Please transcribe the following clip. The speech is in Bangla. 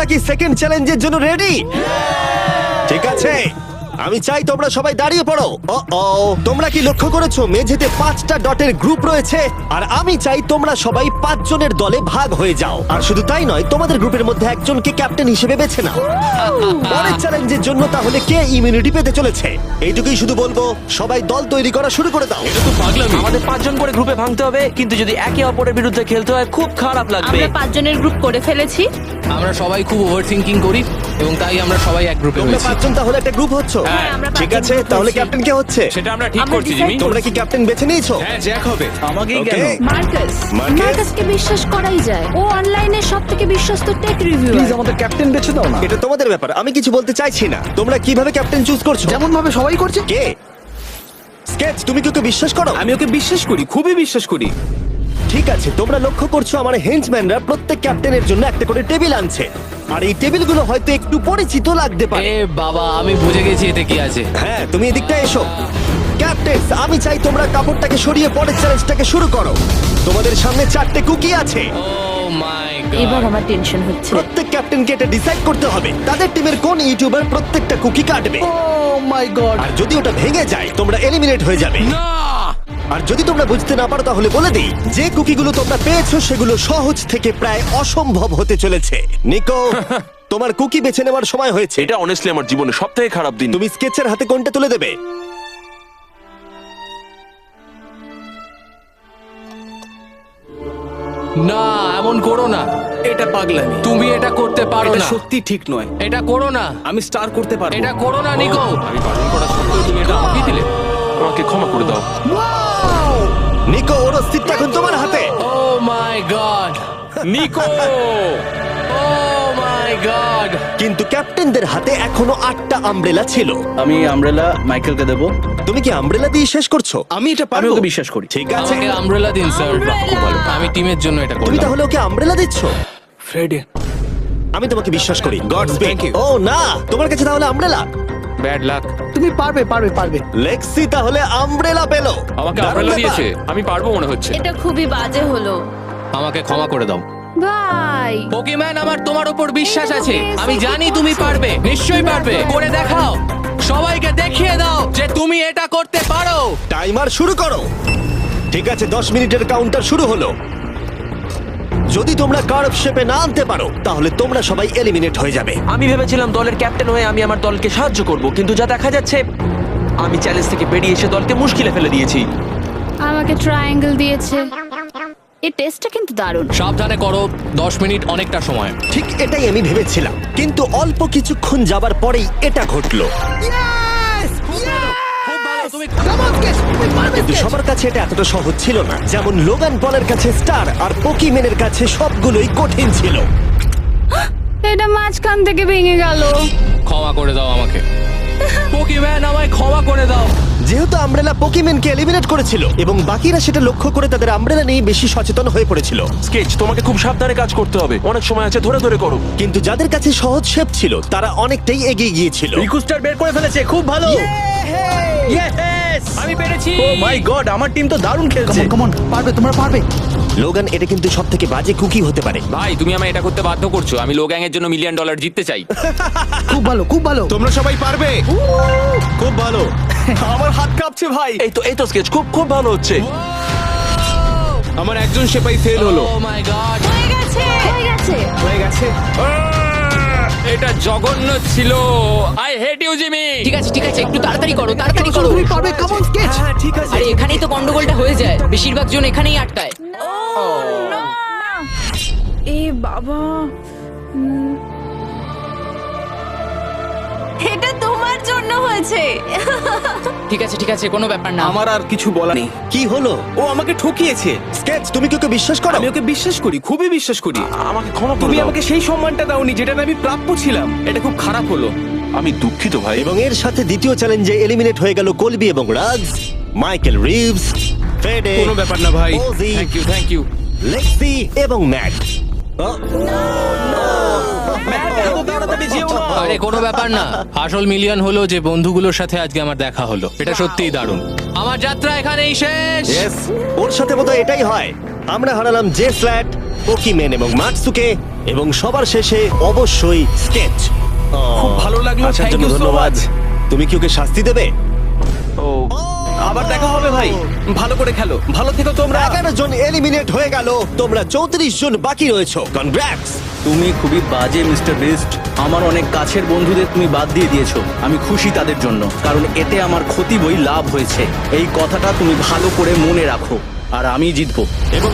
কি সেকেন্ড চ্যালেঞ্জের জন্য রেডি? ঠিক আছে, আমি চাই তোমরা সবাই দাঁড়িয়ে পড়ো। ও তোমরা কি লক্ষ্য করেছো মেঝেতে 5টা ডটের গ্রুপ রয়েছে? আর আমি চাই তোমরা সবাই 5 জনের দলে ভাগ হয়ে যাও। আর শুধু তাই নয়, তোমাদের গ্রুপের মধ্যে একজনকে ক্যাপ্টেন হিসেবে বেছে নাও। পরের চ্যালেঞ্জের জন্য তাহলে কে ইমিউনিটি পেতে চলেছে? এইটুকুই শুধু বলবো, সবাই দল তৈরি করা শুরু করে দাও। এটা তো পাগলামি। আমাদের 5 জন করে গ্রুপে ভাঙতে হবে, কিন্তু যদি একে অপরের বিরুদ্ধে খেলতে হয় খুব খারাপ লাগবে। আমরা 5 জনের গ্রুপ করে ফেলেছি। আমরা সবাই খুব ওভার থিঙ্কিং করি এবং তাই আমরা সবাই এক গ্রুপে তোমরা হয়েছি। 5 জন তাহলে একটা গ্রুপ হচ্ছ? হ্যাঁ, আমরা ঠিক 5 জন আছে, group তাহলে হচ্ছি। ক্যাপ্টেন কে হচ্ছে? সেটা আমরা ঠিক আমরা করছি decide জিমি। তোমরা কি ক্যাপ্টেন বেছে নিয়েছো? হ্যাঁ, জ্যাক হবে। আমাকেই Okay. কেন? Marcus Marcus? মার্কাসকে বিশ্বাস করাই যায়। ও অনলাইনে সবথেকে বিশ্বস্ত টেক প্লিজ রিভিউয়ার। আমাদের ক্যাপ্টেন বেছে দাও না। এটা তোমাদের ব্যাপার, আমি কিছু বলতে চাইছি না। তোমরা কিভাবে ক্যাপ্টেন চুজ করছো? যেমন ভাবে সবাই করছে। কে? স্কেচ, তুমি কি ওকে বিশ্বাস করো? আমি ওকে বিশ্বাস করি, খুবই বিশ্বাস করি। ঠিক আছে, তোমরা লক্ষ্য করছো আমার হেঞ্চম্যানরা প্রত্যেক ক্যাপ্টেনের জন্য একটা করে টেবিল আনছে। আর এই টেবিলগুলো হয়তো একটু পরিচিত লাগতে পারে। এ বাবা, আমি বুঝে গেছি এতে কি আছে। হ্যাঁ, তুমি এদিকটা এসো। ক্যাপ্টেন্স, আমি চাই তোমরা কাপড়টাকে সরিয়ে পরের চ্যালেঞ্জটাকে শুরু করো। তোমাদের সামনে 4টে কুকি আছে। ও মাই এবার গড। আমার টেনশন হচ্ছে। প্রত্যেক ক্যাপ্টেনকে এটা ডিসাইড করতে হবে তাদের টিমের কোন ইউটিউবার প্রত্যেকটা কুকি কাটবে। ও মাই গড। আর যদি ওটা ভেঙে যায়, তোমরা এলিমিনেট হয়ে যাবে। না! আর যদি তোমরা বুঝতে না পারো, তাহলে বলে দিই, যে কুকিগুলো তোমরা পেয়েছো সেগুলো সহজ থেকে প্রায় অসম্ভব হতে চলেছে। নিকো, তোমার কুকি বেছে নেওয়ার সময় হয়েছে। এটা অনেস্টলি আমার জীবনে সবথেকে খারাপ দিন। তুমি স্কেচের হাতে কোনটা তুলে দেবে? না, এমন করো না। এটা পাগলামি। তুমি এটা করতে পারো এটা না। সত্যি ঠিক নয়। এটা করো না। আমি স্টার করতে পারবো। এটা করো না নিকো। আমি বারণ করা সত্ত্বেও তুমি এটা আমাকেই দিলে। আমাকে ক্ষমা করে দাও। নিকো, ওর অস্তিত্ব এখন তোমার হাতে। ও my god. Nicco! O my god. কিন্তু ক্যাপ্টেনদের হাতে এখনো 8টা আমব্রেলা ছিল। আমি আমব্রেলা মাইকেলকে দেবো। তুমি কি আমব্রেলা দিয়ে শেষ করছো? আমি এটা আমি পারবো। ওকে বিশ্বাস করি। ঠিক আছে, আমাকে আমব্রেলা দিন স্যার। খুব ভালো। আমি টিমের জন্য এটা তুমি করলাম। তাহলে ওকে আমব্রেলা দিচ্ছ? ফ্রেডি, আমি তোমাকে বিশ্বাস করি। God Thank you. ও না, তোমার কাছে তাহলে আমব্রেলা। Bad luck. তুমি পারবে পারবে পারবে। লেক্সি তাহলে আমব্রেলা পেলো। আমাকে দারুণ আমব্রেলা ব্যাপার। দিয়েছে। আমি পারবো মনে হচ্ছে। এটা খুবই বাজে হলো। আমাকে ক্ষমা করে দাও। ভাই পোকিম্যান, আমার তোমার উপর বিশ্বাস আছে। আমি জানি তুমি পারবে, নিশ্চয়ই পারবে। করে দেখাও। সবাইকে দেখিয়ে দাও যে তুমি এটা করতে পারো। টাইমার শুরু করো। ঠিক আছে, 10 মিনিটের কাউন্টার শুরু হলো। যদি তোমরা কার্ভ শেপে না আনতে পারো, তাহলে তোমরা সবাই এলিমিনেট হয়ে যাবে। আমি ভেবেছিলাম দলের ক্যাপ্টেন হয়ে আমি আমার দলকে সাহায্য করব, কিন্তু যা দেখা যাচ্ছে আমি চ্যালেঞ্জ থেকে বেরিয়ে এসে দলকে মুশকিলে ফেলে দিয়েছি। আমাকে ট্রায়াঙ্গেল দিয়েছে। এই টেস্টটা কিন্তু দারুণ। সাবধানে করো, 10 মিনিট অনেকটা সময়। ঠিক এটাই আমি ভেবেছিলাম, কিন্তু অল্প কিছুক্ষণ যাবার পরেই এটা ঘটলো। কিন্তু সবার কাছে এটা এতটা সহজ ছিল না। যেমন লোগান পলের কাছে স্টার আর পোকিমেনের কাছে সবগুলোই কঠিন ছিল। এটা মাঝখান থেকে ভেঙে গেল। ক্ষমা করে দাও আমাকে। পোকিম্যান, আমায় ক্ষমা করে দাও। যেহেতু আমব্রেলা পোকিমেনকে এলিমিনেট করেছিল এবং বাকিরা সেটা লক্ষ্য করে তাদের আমব্রেলা নিয়ে বেশি সচেতন হয়ে পড়েছিল। স্কেচ, তোমাকে খুব সাবধানে কাজ করতে হবে। অনেক সময় আছে, ধরে ধরে করো। কিন্তু যাদের কাছে সহজ শেপ ছিল, তারা অনেকটাই এগিয়ে গিয়েছিল। রিকুস্টার বের করে ফেলেছে, খুব ভালো। আমি পেরেছি। ও মাই গড, আমার টিম তো দারুণ খেলছে। কাম অন, পারবে, তোমরা পারবে। লোগান, এটা কিন্তু সব থেকে বাজে কুকি হতে পারে। ভাই, তুমি আমায় এটা করতে বাধ্য করছো। আমি লো গ্যাং এর জন্য $1 মিলিয়ন জিততে চাই। খুব ভালো, খুব ভালো। তোমরা সবাই পারবে। খুব ভালো। আমার হাত কাঁপছে ভাই। এই তো স্কেচ, খুব খুব ভালো হচ্ছে। আমার একজন সেপাই ফেল হলো। Oh my god. হয়ে গেছে হয়ে গেছে। হয়ে গেছে। এটা জঘন্য ছিল। I hate you Jimmy. ঠিক আছে ঠিক আছে, একটু তাড়াতাড়ি করো, তাড়াতাড়ি করো। তুমি পারবে, কাম অন স্কেচ। ঠিক আছে। আরে এখানেই তো গন্ডগোলটা হয়ে যায়, বেশিরভাগ জন এখানেই আটকায়। এ বাবা, এটা তোমার জন্য হয়েছে। ঠিক আছে, কোনো ব্যাপার না। আমার আর কিছু বলার নেই। কি হলো? ও আমাকে ঠকিয়েছে। স্কেচ, তুমি কি ওকে বিশ্বাস করো? আমি ওকে বিশ্বাস করি, খুবই বিশ্বাস করি। আমাকে ক্ষমা করে তুমি দাও। আমাকে সেই সম্মানটা দাওনি যেটা আমি প্রাপ্য ছিলাম। এটা খুব খারাপ হলো। আমি দুঃখিত ভাই। এবং এর সাথে দ্বিতীয় চ্যালেঞ্জে এলিমিনেট হয়ে গেল কলবি এবং রাজ, মাইকেল রিভস, ফেডে, কোনো ব্যাপার না ভাই। OG, thank you. লেক্সি এবং ম্যাট। আরে কোনো ব্যাপার না। আসল মিলিয়ন হলো যে বন্ধুগুলোর সাথে আজকে আমার দেখা হলো। এটা সত্যিই দারুণ। আমার যাত্রা এখানেই শেষ। Yes, ওর সাথে বোধহয় এটাই হয়। আমরা হারালাম জে ফ্ল্যাট, পোকিমেন এবং মাটসুকে, এবং সবার শেষে অবশ্যই স্কেচ। খুব ভালো লাগলো, আসার thank জন্য you so ধন্যবাদ। much. তুমি কি ওকে শাস্তি দেবে? ও আবার দেখা হবে ভাই, ভালো করে খেলো, ভালো থেকো তোমরা। 11 জন এলিমিনেট হয়ে গেল, তোমরা 34 জন বাকি রয়েছো। কনগ্রাটস। তুমি খুবই বাজে মিস্টার বিস্ট। আমার অনেক কাছের বন্ধুদের তুমি বাদ দিয়ে দিয়েছো। আমি খুশি তাদের জন্য, কারণ এতে আমার ক্ষতি বই লাভ হয়েছে। এই কথাটা তুমি ভালো করে মনে রাখো, আর আমি জিতবো। এবং